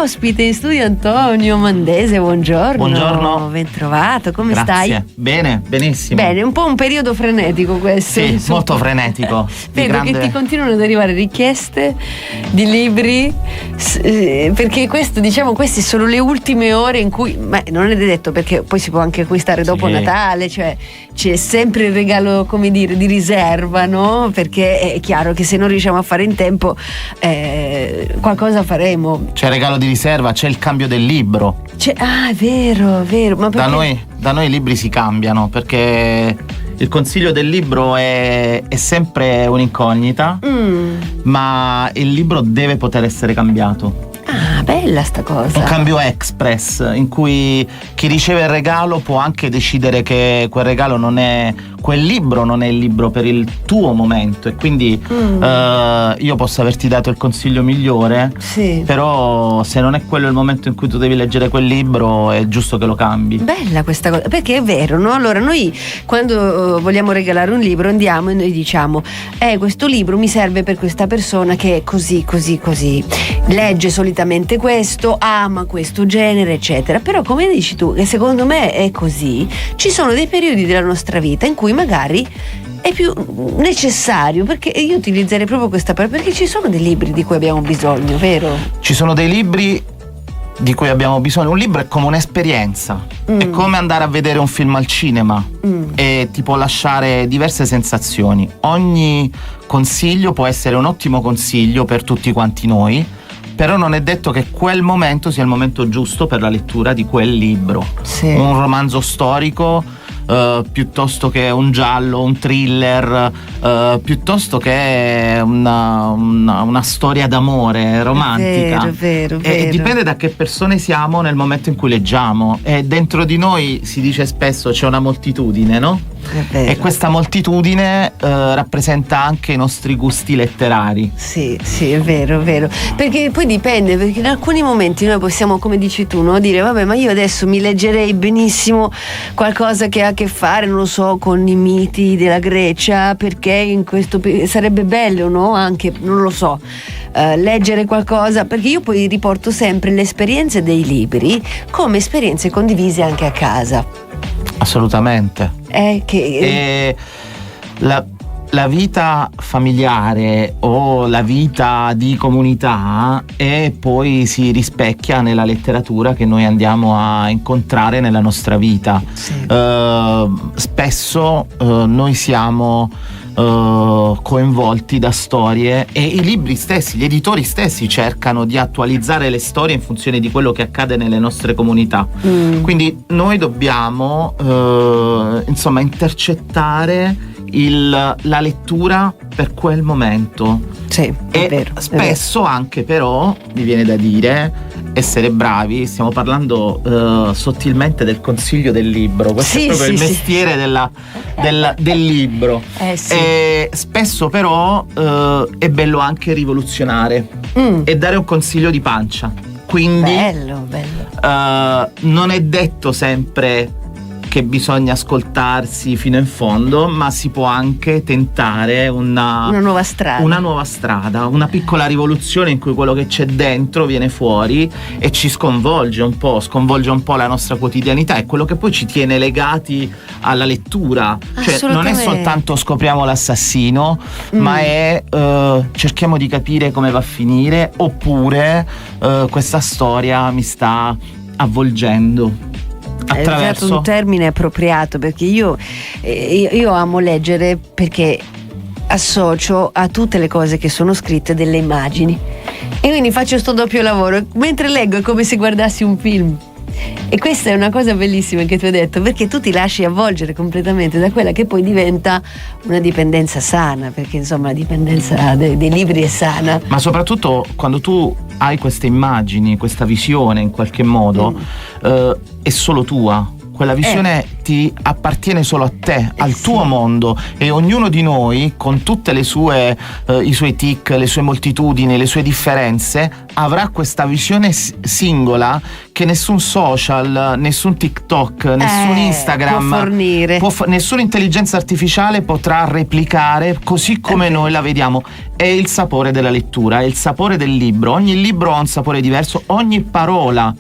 ospite in studio Antonio Mandese, buongiorno. Buongiorno. Ben trovato, come Grazie. stai? Bene, benissimo. Bene, un po' un periodo frenetico questo. Sì, molto frenetico. Vedo che ti continuano ad arrivare richieste di libri, perché questo, diciamo, queste sono le ultime ore in cui, ma non è detto, perché poi si può anche acquistare dopo Natale, cioè c'è sempre il regalo, come dire, di riserva, no? Perché è chiaro che se non riusciamo a fare in tempo qualcosa faremo. C'è il regalo di riserva, c'è il cambio del libro. È vero, ma perché? Da noi i libri si cambiano, perché il consiglio del libro è sempre un'incognita, ma il libro deve poter essere cambiato. Ah, bella sta cosa. Un cambio express in cui chi riceve il regalo può anche decidere che quel regalo non è, quel libro non è il libro per il tuo momento, e quindi io posso averti dato il consiglio migliore, sì, però se non è quello il momento in cui tu devi leggere quel libro è giusto che lo cambi. Bella questa cosa, perché è vero, no? Allora noi quando vogliamo regalare un libro andiamo e noi diciamo questo libro mi serve per questa persona che è così, legge solitamente questo, ama questo genere, eccetera. Però come dici tu, che secondo me è così, ci sono dei periodi della nostra vita in cui magari è più necessario, perché io utilizzerei proprio questa parola, perché ci sono dei libri di cui abbiamo bisogno, vero? Ci sono dei libri di cui abbiamo bisogno. Un libro è come un'esperienza, è come andare a vedere un film al cinema e ti può lasciare diverse sensazioni. Ogni consiglio può essere un ottimo consiglio per tutti quanti noi, però non è detto che quel momento sia il momento giusto per la lettura di quel libro. Sì. Un romanzo storico piuttosto che un giallo, un thriller, piuttosto che una storia d'amore romantica. È vero. E dipende da che persone siamo nel momento in cui leggiamo. E dentro di noi, si dice spesso, c'è una moltitudine, no? E questa moltitudine rappresenta anche i nostri gusti letterari. Sì, è vero. Perché poi dipende, perché in alcuni momenti noi possiamo, come dici tu, no, dire vabbè, ma io adesso mi leggerei benissimo qualcosa che ha a che fare, non lo so, con i miti della Grecia, perché in questo sarebbe bello, no? Anche, non lo so, leggere qualcosa, perché io poi riporto sempre le esperienze dei libri come esperienze condivise anche a casa. Assolutamente. La vita familiare o la vita di comunità poi si rispecchia nella letteratura che noi andiamo a incontrare nella nostra vita. Sì. Spesso noi siamo coinvolti da storie, e i libri stessi, gli editori stessi cercano di attualizzare le storie in funzione di quello che accade nelle nostre comunità. Quindi noi dobbiamo intercettare la lettura per quel momento. Sì, è vero. Spesso anche, però, mi viene da dire, essere bravi. Stiamo parlando sottilmente del consiglio del libro. Questo è proprio il mestiere del libro. Sì. E spesso però è bello anche rivoluzionare e dare un consiglio di pancia. Quindi bello. non è detto sempre che bisogna ascoltarsi fino in fondo, ma si può anche tentare una nuova strada, una piccola rivoluzione in cui quello che c'è dentro viene fuori e ci sconvolge un po' la nostra quotidianità, e quello che poi ci tiene legati alla lettura. Cioè non è soltanto scopriamo l'assassino, ma è cerchiamo di capire come va a finire, oppure questa storia mi sta avvolgendo. Hai usato un termine appropriato, perché io amo leggere, perché associo a tutte le cose che sono scritte delle immagini, e quindi faccio sto doppio lavoro. Mentre leggo è come se guardassi un film, e questa è una cosa bellissima che tu hai detto, perché tu ti lasci avvolgere completamente da quella che poi diventa una dipendenza sana, perché insomma la dipendenza dei libri è sana. Ma soprattutto quando tu hai queste immagini, questa visione in qualche modo è solo tua. Quella visione appartiene solo a te, al tuo mondo, e ognuno di noi, con tutte le sue i suoi tic, le sue moltitudini, le sue differenze, avrà questa visione singola che nessun social, nessun TikTok, nessun Instagram può fornire, nessuna intelligenza artificiale potrà replicare così come noi la vediamo. È il sapore della lettura, è il sapore del libro. Ogni libro ha un sapore diverso, ogni parola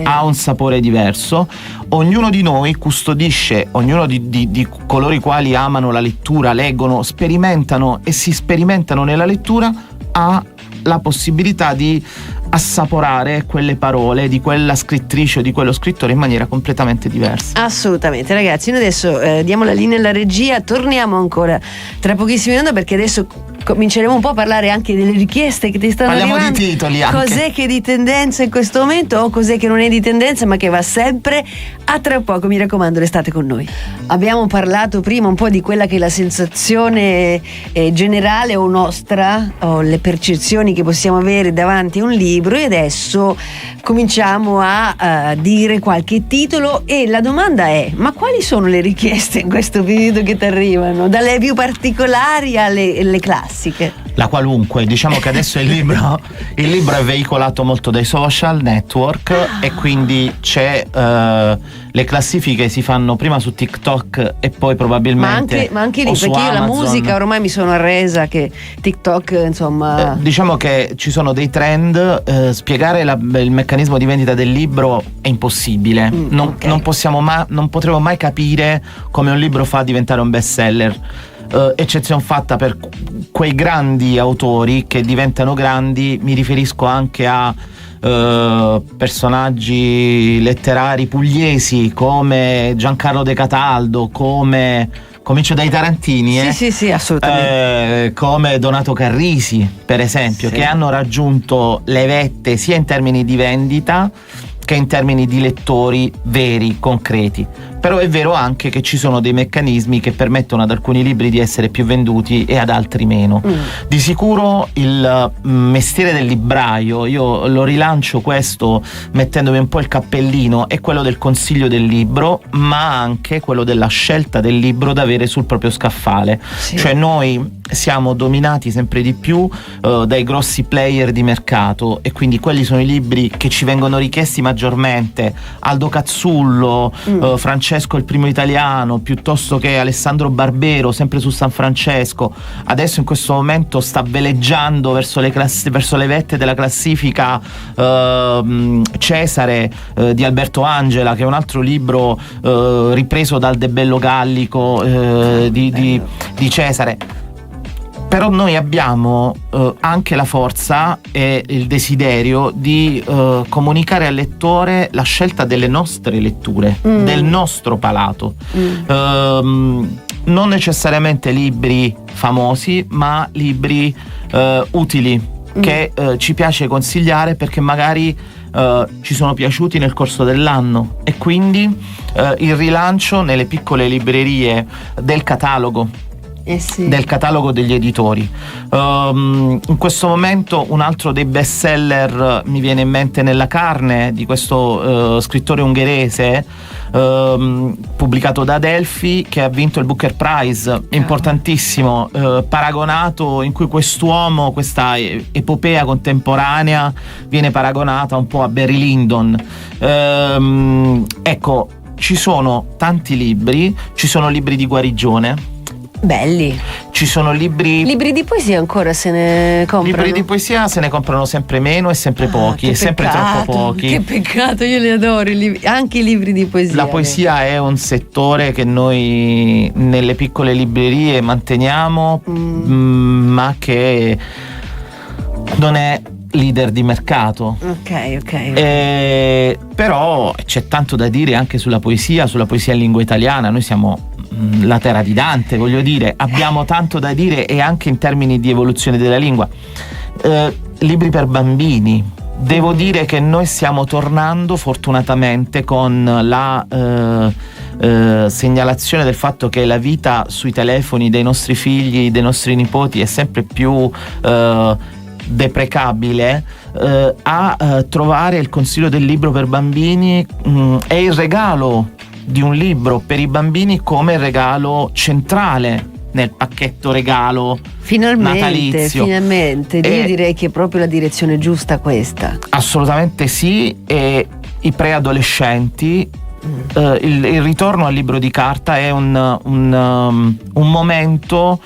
ha un sapore diverso. Ognuno di noi custodisce, ognuno di coloro i quali amano la lettura, leggono, sperimentano e si sperimentano nella lettura, ha la possibilità di assaporare quelle parole di quella scrittrice o di quello scrittore in maniera completamente diversa. Assolutamente, ragazzi. Noi adesso diamo la linea alla regia, torniamo ancora tra pochissimi minuti, perché adesso cominceremo un po' a parlare anche delle richieste che ti stanno arrivando. Parliamo di titoli anche. Cos'è che è di tendenza in questo momento o cos'è che non è di tendenza ma che va sempre? A tra poco, mi raccomando, restate con noi. Abbiamo parlato prima un po' di quella che è la sensazione generale o nostra, o le percezioni che possiamo avere davanti a un libro, e adesso cominciamo a dire qualche titolo, e la domanda è: ma quali sono le richieste in questo periodo che ti arrivano? Dalle più particolari alle classiche? La qualunque, diciamo che adesso il libro è veicolato molto dai social network, e quindi c'è le classifiche si fanno prima su TikTok e poi probabilmente ma anche lì, perché io la musica ormai mi sono arresa che TikTok, insomma, diciamo che ci sono dei trend. Spiegare il meccanismo di vendita del libro è impossibile. Non potremo mai capire come un libro fa a diventare un bestseller. Eccezione fatta per quei grandi autori che diventano grandi. Mi riferisco anche a personaggi letterari pugliesi come Giancarlo De Cataldo, comincio dai tarantini, sì, assolutamente, come Donato Carrisi, per esempio, che hanno raggiunto le vette sia in termini di vendita che in termini di lettori veri, concreti. Però è vero anche che ci sono dei meccanismi che permettono ad alcuni libri di essere più venduti e ad altri meno. Di sicuro il mestiere del libraio, io lo rilancio questo mettendomi un po' il cappellino, è quello del consiglio del libro, ma anche quello della scelta del libro da avere sul proprio scaffale. Cioè noi siamo dominati sempre di più dai grossi player di mercato, e quindi quelli sono i libri che ci vengono richiesti maggiormente. Aldo Cazzullo, Francesco il primo italiano, piuttosto che Alessandro Barbero, sempre su San Francesco. Adesso in questo momento sta veleggiando verso le vette della classifica Cesare di Alberto Angela, che è un altro libro ripreso dal De Bello Gallico di Cesare. Però noi abbiamo anche la forza e il desiderio di comunicare al lettore la scelta delle nostre letture, del nostro palato. Non necessariamente libri famosi, ma libri utili che ci piace consigliare perché magari ci sono piaciuti nel corso dell'anno, e quindi il rilancio nelle piccole librerie del catalogo. Del catalogo degli editori. In questo momento un altro dei best seller mi viene in mente Nella carne, di questo scrittore ungherese, pubblicato da Adelphi, che ha vinto il Booker Prize, importantissimo, paragonato, in cui quest'uomo, questa epopea contemporanea viene paragonata un po' a Barry Lyndon. Ecco, ci sono tanti libri, ci sono libri di guarigione belli, ci sono libri di poesia, ancora se ne comprano? Libri di poesia se ne comprano sempre meno e sempre pochi, e sempre troppo pochi. Che peccato, io li adoro anche i libri di poesia. La poesia è un settore che noi nelle piccole librerie manteniamo, ma che non è leader di mercato. Ok. Però c'è tanto da dire anche sulla poesia in lingua italiana. Noi siamo la terra di Dante, voglio dire, abbiamo tanto da dire, e anche in termini di evoluzione della lingua. Libri per bambini. Devo dire che noi stiamo tornando fortunatamente con la segnalazione del fatto che la vita sui telefoni dei nostri figli, dei nostri nipoti è sempre più deprecabile, a trovare il consiglio del libro per bambini è il regalo di un libro per i bambini come regalo centrale nel pacchetto regalo natalizio. Finalmente, io direi che è proprio la direzione giusta questa. Assolutamente sì, e i preadolescenti, il ritorno al libro di carta è un momento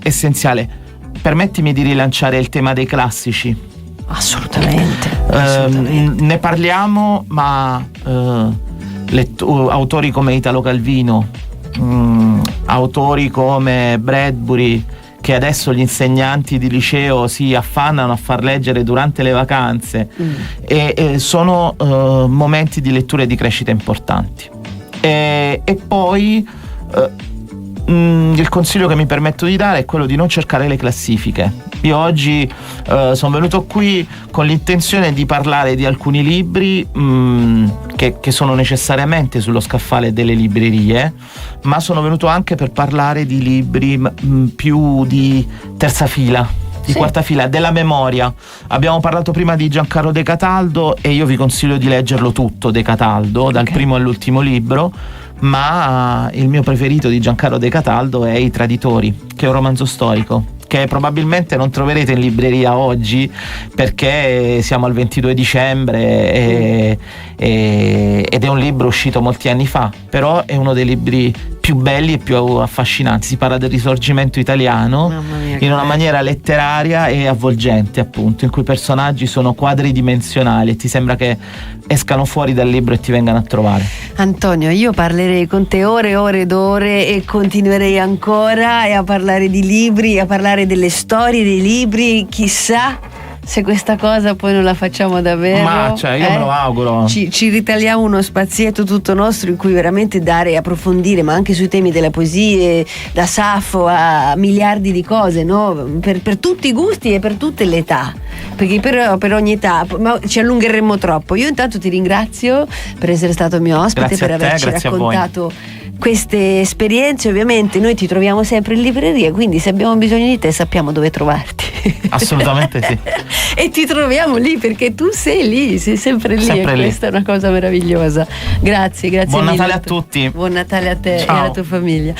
essenziale. Permettimi di rilanciare il tema dei classici. Assolutamente. Ne parliamo, ma autori come Italo Calvino, autori come Bradbury, che adesso gli insegnanti di liceo si affannano a far leggere durante le vacanze, e sono momenti di lettura e di crescita importanti. E poi il consiglio che mi permetto di dare è quello di non cercare le classifiche. Io oggi sono venuto qui con l'intenzione di parlare di alcuni libri che sono necessariamente sullo scaffale delle librerie, ma sono venuto anche per parlare di libri più di terza fila, di quarta fila, della memoria. Abbiamo parlato prima di Giancarlo De Cataldo e io vi consiglio di leggerlo tutto, De Cataldo, dal primo all'ultimo libro, ma il mio preferito di Giancarlo De Cataldo è I Traditori, che è un romanzo storico che probabilmente non troverete in libreria oggi perché siamo al 22 dicembre ed è un libro uscito molti anni fa, però è uno dei libri più belli e più affascinanti. Si parla del risorgimento italiano in una maniera letteraria e avvolgente, appunto, in cui i personaggi sono quadridimensionali e ti sembra che escano fuori dal libro e ti vengano a trovare. Antonio, io parlerei con te ore e ore ed ore e continuerei ancora a parlare di libri, a parlare delle storie dei libri. Chissà se questa cosa poi non la facciamo davvero. Ma io me lo auguro. Ci ritagliamo uno spazietto tutto nostro in cui veramente dare e approfondire, ma anche sui temi della poesia, da Saffo a miliardi di cose, no? Per tutti i gusti e per tutte le età, perché per ogni età ci allungheremmo troppo. Io intanto ti ringrazio per essere stato mio ospite, grazie per averci raccontato queste esperienze. Ovviamente noi ti troviamo sempre in libreria, quindi se abbiamo bisogno di te sappiamo dove trovarti. Assolutamente sì. E ti troviamo lì perché tu sei lì, sei sempre lì, e questa è una cosa meravigliosa. Grazie Buon mille. Natale a tutti. Buon Natale a te. Ciao. E alla tua famiglia.